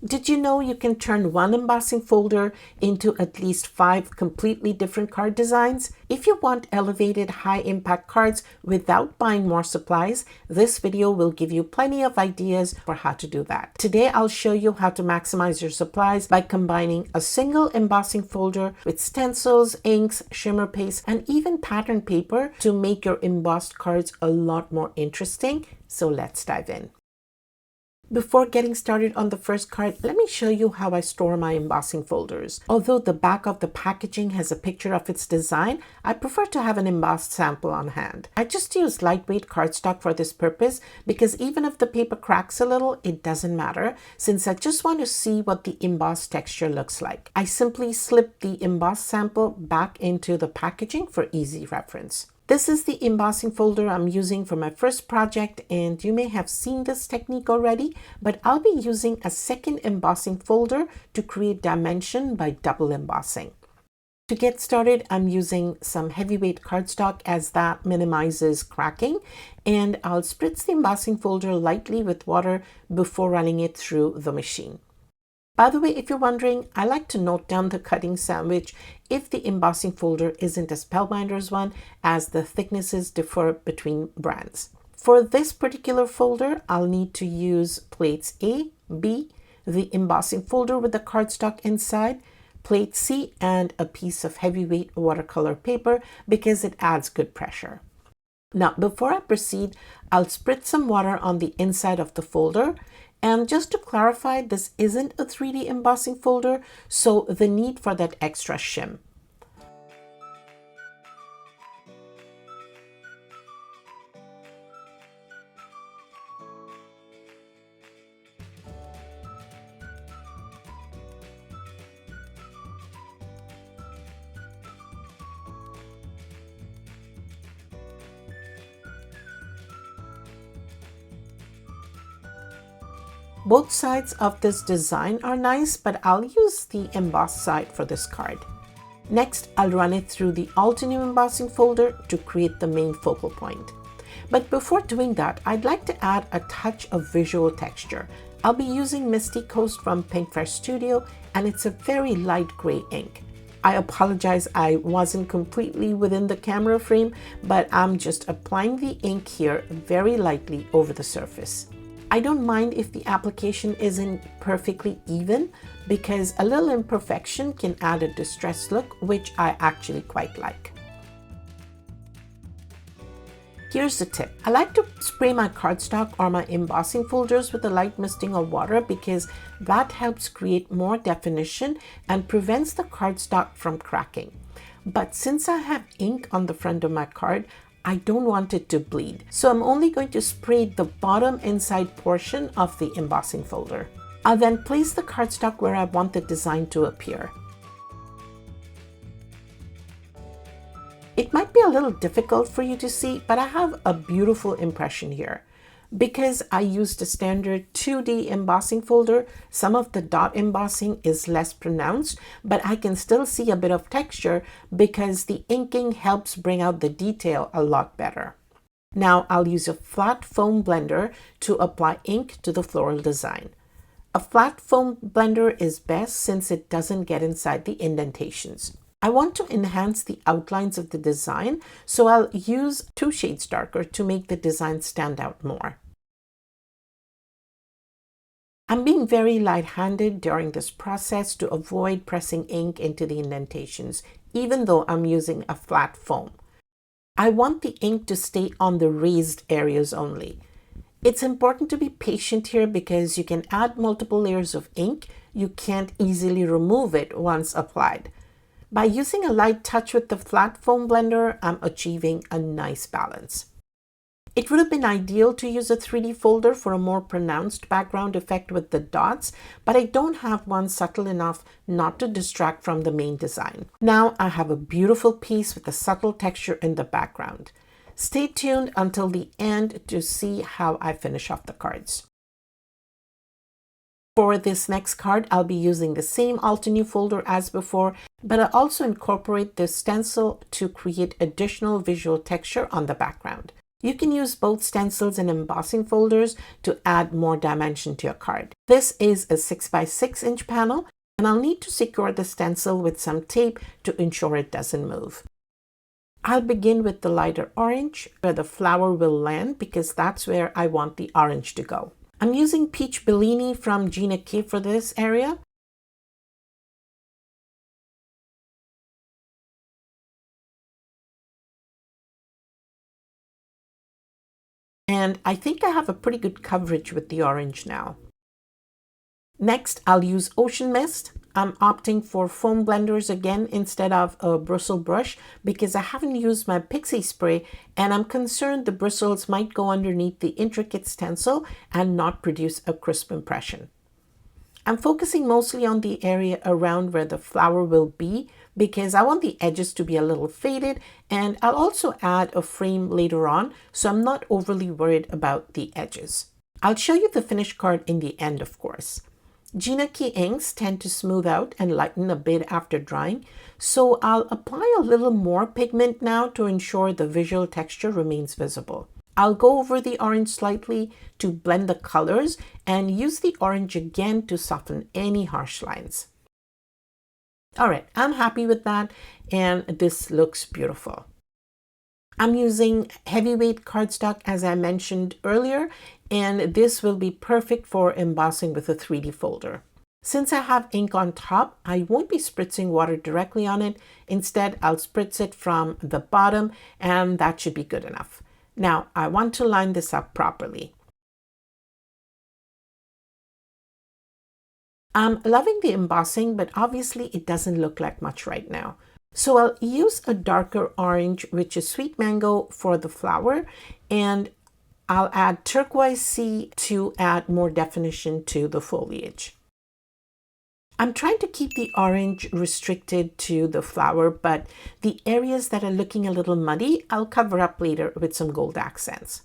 Did you know you can turn one embossing folder into at least 5 completely different card designs? If you want elevated high-impact cards without buying more supplies, this video will give you plenty of ideas for how to do that. Today, I'll show you how to maximize your supplies by combining a single embossing folder with stencils, inks, shimmer paste, and even pattern paper to make your embossed cards a lot more interesting. So let's dive in. Before getting started on the first card, let me show you how I store my embossing folders. Although the back of the packaging has a picture of its design, I prefer to have an embossed sample on hand. I just use lightweight cardstock for this purpose because even if the paper cracks a little, it doesn't matter since I just want to see what the embossed texture looks like. I simply slip the embossed sample back into the packaging for easy reference. This is the embossing folder I'm using for my first project, and you may have seen this technique already, but I'll be using a second embossing folder to create dimension by double embossing. To get started, I'm using some heavyweight cardstock as that minimizes cracking, and I'll spritz the embossing folder lightly with water before running it through the machine. By the way, if you're wondering, I like to note down the cutting sandwich if the embossing folder isn't a Spellbinders one, as the thicknesses differ between brands. For this particular folder, I'll need to use plates A, B, the embossing folder with the cardstock inside, plate C, and a piece of heavyweight watercolor paper because it adds good pressure. Now, before I proceed, I'll spritz some water on the inside of the folder. And just to clarify, this isn't a 3D embossing folder, so the need for that extra shim. Both sides of this design are nice, but I'll use the embossed side for this card. Next, I'll run it through the Ultimate embossing folder to create the main focal point. But before doing that, I'd like to add a touch of visual texture. I'll be using Misty Coast from Pinkfresh Studio, and it's a very light gray ink. I apologize I wasn't completely within the camera frame, but I'm just applying the ink here very lightly over the surface. I don't mind if the application isn't perfectly even because a little imperfection can add a distressed look, which I actually quite like. Here's the tip. I like to spray my cardstock or my embossing folders with a light misting of water because that helps create more definition and prevents the cardstock from cracking. But since I have ink on the front of my card, I don't want it to bleed, so I'm only going to spray the bottom inside portion of the embossing folder. I'll then place the cardstock where I want the design to appear. It might be a little difficult for you to see, but I have a beautiful impression here. Because I used a standard 2D embossing folder, some of the dot embossing is less pronounced, but I can still see a bit of texture because the inking helps bring out the detail a lot better. Now I'll use a flat foam blender to apply ink to the floral design. A flat foam blender is best since it doesn't get inside the indentations. I want to enhance the outlines of the design, so I'll use 2 shades darker to make the design stand out more. I'm being very light-handed during this process to avoid pressing ink into the indentations, even though I'm using a flat foam. I want the ink to stay on the raised areas only. It's important to be patient here because you can add multiple layers of ink. You can't easily remove it once applied. By using a light touch with the flat foam blender, I'm achieving a nice balance. It would have been ideal to use a 3D folder for a more pronounced background effect with the dots, but I don't have one subtle enough not to distract from the main design. Now I have a beautiful piece with a subtle texture in the background. Stay tuned until the end to see how I finish off the cards. For this next card, I'll be using the same Altenew folder as before, but I also incorporate this stencil to create additional visual texture on the background. You can use both stencils and embossing folders to add more dimension to your card. This is a 6x6 inch panel, and I'll need to secure the stencil with some tape to ensure it doesn't move. I'll begin with the lighter orange where the flower will land because that's where I want the orange to go. I'm using Peach Bellini from Gina K for this area. And I think I have a pretty good coverage with the orange now. Next, I'll use Ocean Mist. I'm opting for foam blenders again instead of a bristle brush because I haven't used my pixie spray and I'm concerned the bristles might go underneath the intricate stencil and not produce a crisp impression. I'm focusing mostly on the area around where the flower will be because I want the edges to be a little faded, and I'll also add a frame later on, so I'm not overly worried about the edges. I'll show you the finished card in the end, of course. Gina K inks tend to smooth out and lighten a bit after drying, so I'll apply a little more pigment now to ensure the visual texture remains visible. I'll go over the orange slightly to blend the colors and use the orange again to soften any harsh lines. All right, I'm happy with that, and this looks beautiful. I'm using heavyweight cardstock as I mentioned earlier, and this will be perfect for embossing with a 3D folder. Since I have ink on top, I won't be spritzing water directly on it. Instead, I'll spritz it from the bottom, and that should be good enough. Now, I want to line this up properly. I'm loving the embossing, but obviously it doesn't look like much right now. So I'll use a darker orange, which is sweet mango, for the flower, and I'll add turquoise sea to add more definition to the foliage. I'm trying to keep the orange restricted to the flower, but the areas that are looking a little muddy, I'll cover up later with some gold accents.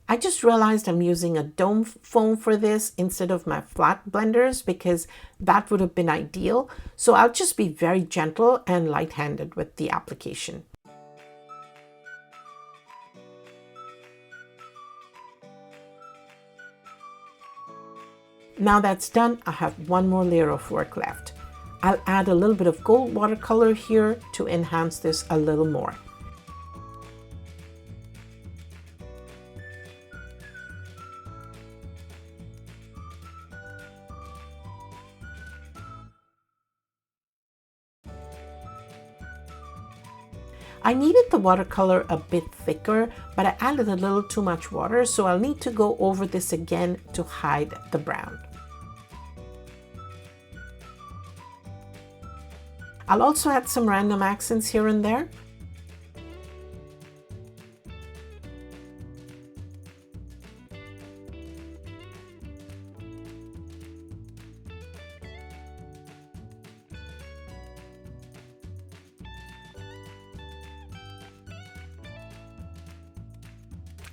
I just realized I'm using a dome foam for this instead of my flat blenders because that would have been ideal. So I'll just be very gentle and light-handed with the application. Now that's done, I have one more layer of work left. I'll add a little bit of gold watercolor here to enhance this a little more. I needed the watercolor a bit thicker, but I added a little too much water, so I'll need to go over this again to hide the brown. I'll also add some random accents here and there.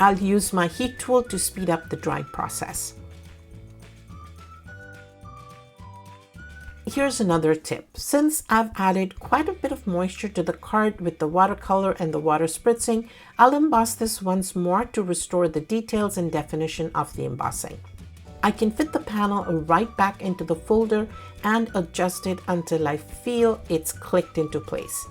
I'll use my heat tool to speed up the drying process. Here's another tip. Since I've added quite a bit of moisture to the card with the watercolor and the water spritzing, I'll emboss this once more to restore the details and definition of the embossing. I can fit the panel right back into the folder and adjust it until I feel it's clicked into place.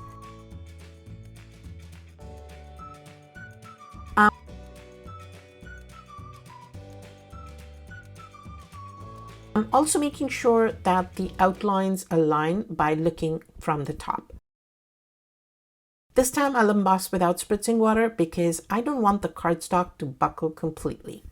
I'm also making sure that the outlines align by looking from the top. This time I'll emboss without spritzing water because I don't want the cardstock to buckle completely.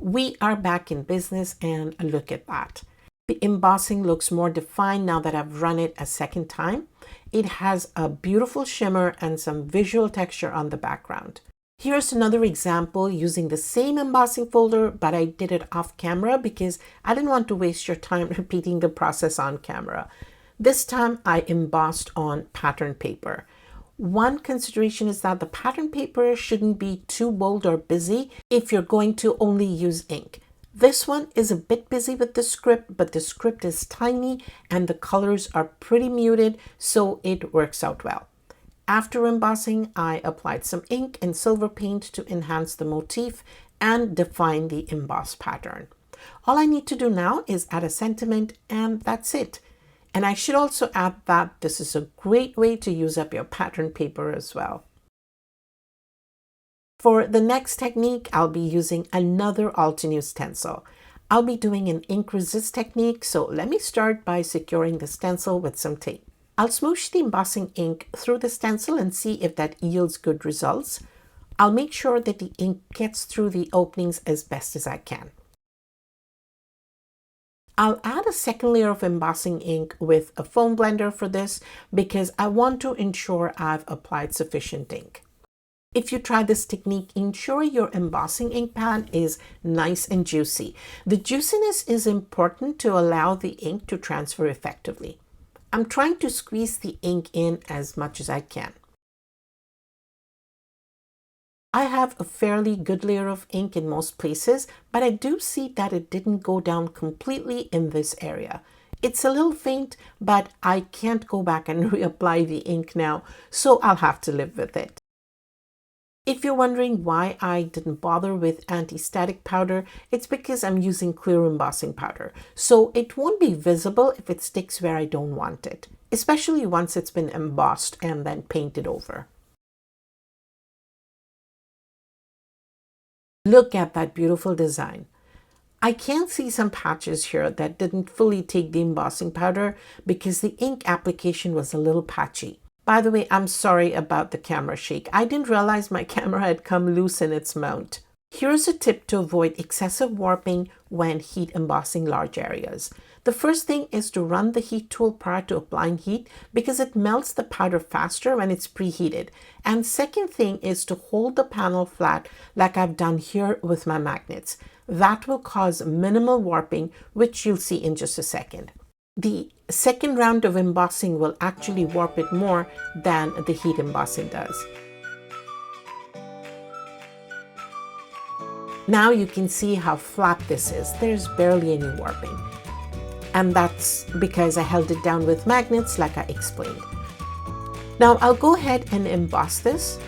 We are back in business and look at that. The embossing looks more defined now that I've run it a second time. It has a beautiful shimmer and some visual texture on the background. Here's another example using the same embossing folder, but I did it off camera because I didn't want to waste your time repeating the process on camera. This time I embossed on pattern paper. One consideration is that the pattern paper shouldn't be too bold or busy if you're going to only use ink. This one is a bit busy with the script, but the script is tiny and the colors are pretty muted, so it works out well. After embossing, I applied some ink and silver paint to enhance the motif and define the emboss pattern. All I need to do now is add a sentiment, and that's it. And I should also add that this is a great way to use up your pattern paper as well. For the next technique, I'll be using another Altenew stencil. I'll be doing an ink resist technique, so let me start by securing the stencil with some tape. I'll smoosh the embossing ink through the stencil and see if that yields good results. I'll make sure that the ink gets through the openings as best as I can. I'll add a second layer of embossing ink with a foam blender for this because I want to ensure I've applied sufficient ink. If you try this technique, ensure your embossing ink pad is nice and juicy. The juiciness is important to allow the ink to transfer effectively. I'm trying to squeeze the ink in as much as I can. I have a fairly good layer of ink in most places, but I do see that it didn't go down completely in this area. It's a little faint, but I can't go back and reapply the ink now, so I'll have to live with it. If you're wondering why I didn't bother with anti-static powder, it's because I'm using clear embossing powder, so it won't be visible if it sticks where I don't want it, especially once it's been embossed and then painted over. Look at that beautiful design. I can see some patches here that didn't fully take the embossing powder because the ink application was a little patchy. By the way, I'm sorry about the camera shake. I didn't realize my camera had come loose in its mount. Here's a tip to avoid excessive warping when heat embossing large areas. The first thing is to run the heat tool prior to applying heat because it melts the powder faster when it's preheated. And second thing is to hold the panel flat like I've done here with my magnets. That will cause minimal warping, which you'll see in just a second. The second round of embossing will actually warp it more than the heat embossing does. Now you can see how flat this is. There's barely any warping. And that's because I held it down with magnets like I explained. Now I'll go ahead and emboss this.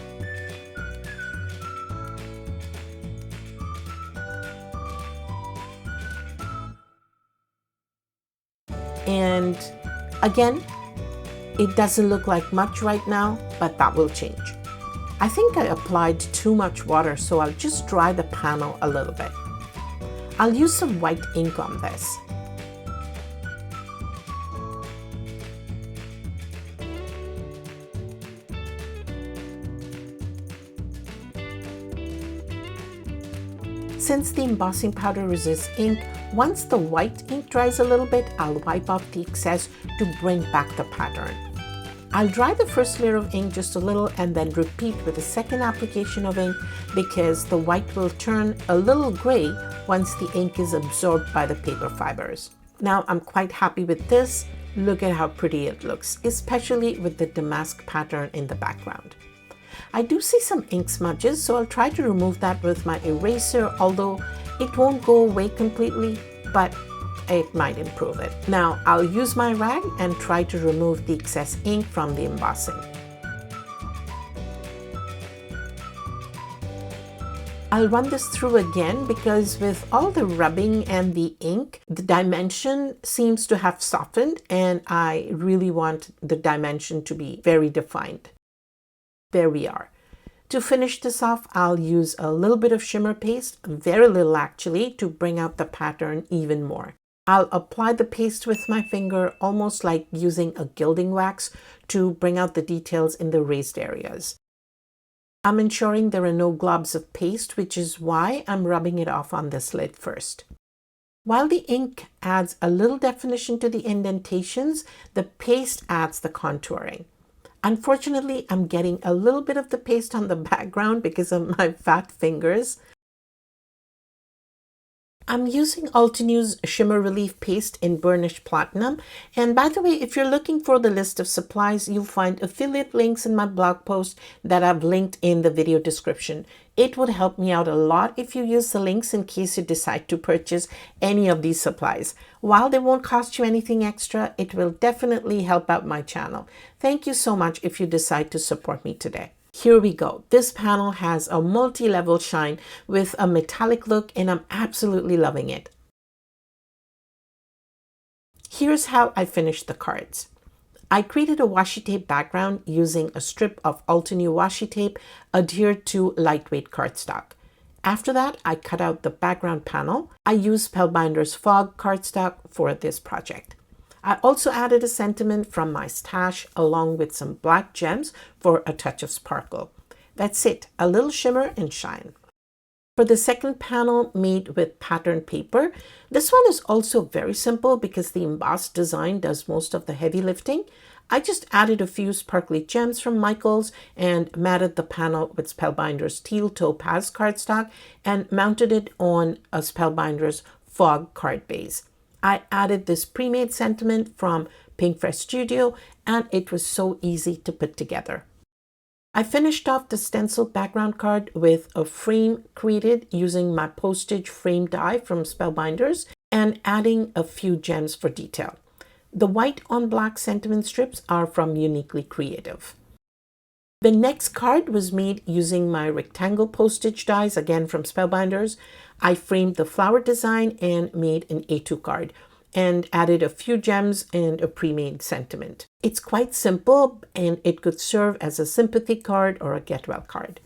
And again, it doesn't look like much right now, but that will change. I think I applied too much water, so I'll just dry the panel a little bit. I'll use some white ink on this. Since the embossing powder resists ink, once the white ink dries a little bit, I'll wipe off the excess to bring back the pattern. I'll dry the first layer of ink just a little and then repeat with a second application of ink because the white will turn a little gray once the ink is absorbed by the paper fibers. Now I'm quite happy with this. Look at how pretty it looks, especially with the damask pattern in the background. I do see some ink smudges, so I'll try to remove that with my eraser, although it won't go away completely, but it might improve it. Now I'll use my rag and try to remove the excess ink from the embossing. I'll run this through again because with all the rubbing and the ink, the dimension seems to have softened, and I really want the dimension to be very defined. There we are. To finish this off, I'll use a little bit of shimmer paste, very little actually, to bring out the pattern even more. I'll apply the paste with my finger, almost like using a gilding wax to bring out the details in the raised areas. I'm ensuring there are no globs of paste, which is why I'm rubbing it off on this lid first. While the ink adds a little definition to the indentations, the paste adds the contouring. Unfortunately, I'm getting a little bit of the paste on the background because of my fat fingers. I'm using Altenew's Shimmer Relief Paste in Burnished Platinum. And by the way, if you're looking for the list of supplies, you'll find affiliate links in my blog post that I've linked in the video description. It would help me out a lot if you use the links in case you decide to purchase any of these supplies. While they won't cost you anything extra, it will definitely help out my channel. Thank you so much if you decide to support me today. Here we go. This panel has a multi-level shine with a metallic look, and I'm absolutely loving it. Here's how I finished the cards. I created a washi tape background using a strip of Altenew washi tape adhered to lightweight cardstock. After that, I cut out the background panel. I used Spellbinder's Fog cardstock for this project. I also added a sentiment from my stash along with some black gems for a touch of sparkle. That's it, a little shimmer and shine. For the second panel made with pattern paper, this one is also very simple because the embossed design does most of the heavy lifting. I just added a few sparkly gems from Michaels and matted the panel with Spellbinder's Teal Topaz cardstock and mounted it on a Spellbinder's Fog card base. I added this pre-made sentiment from Pinkfresh Studio, and it was so easy to put together. I finished off the stencil background card with a frame created using my postage frame die from Spellbinders and adding a few gems for detail. The white on black sentiment strips are from Uniquely Creative. The next card was made using my rectangle postage dies, again from Spellbinders. I framed the flower design and made an A2 card and added a few gems and a pre-made sentiment. It's quite simple and it could serve as a sympathy card or a get well card.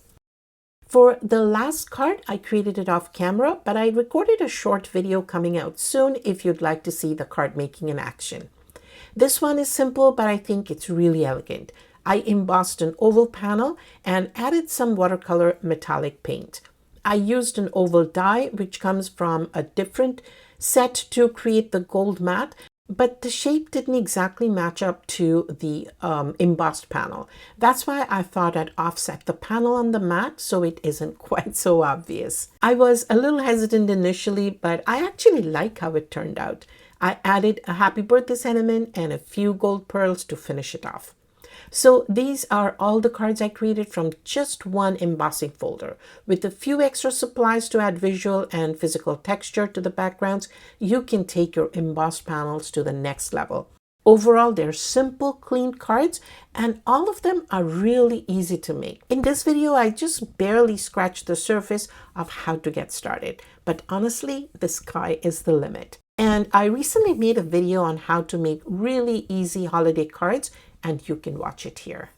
For the last card, I created it off camera, but I recorded a short video coming out soon if you'd like to see the card making in action. This one is simple, but I think it's really elegant. I embossed an oval panel and added some watercolor metallic paint. I used an oval die, which comes from a different set to create the gold mat, but the shape didn't exactly match up to the embossed panel. That's why I thought I'd offset the panel on the mat so it isn't quite so obvious. I was a little hesitant initially, but I actually like how it turned out. I added a happy birthday sentiment and a few gold pearls to finish it off. So these are all the cards I created from just one embossing folder. With a few extra supplies to add visual and physical texture to the backgrounds, you can take your embossed panels to the next level. Overall, they're simple, clean cards, and all of them are really easy to make. In this video, I just barely scratched the surface of how to get started. But honestly, the sky is the limit. And I recently made a video on how to make really easy holiday cards, and you can watch it here.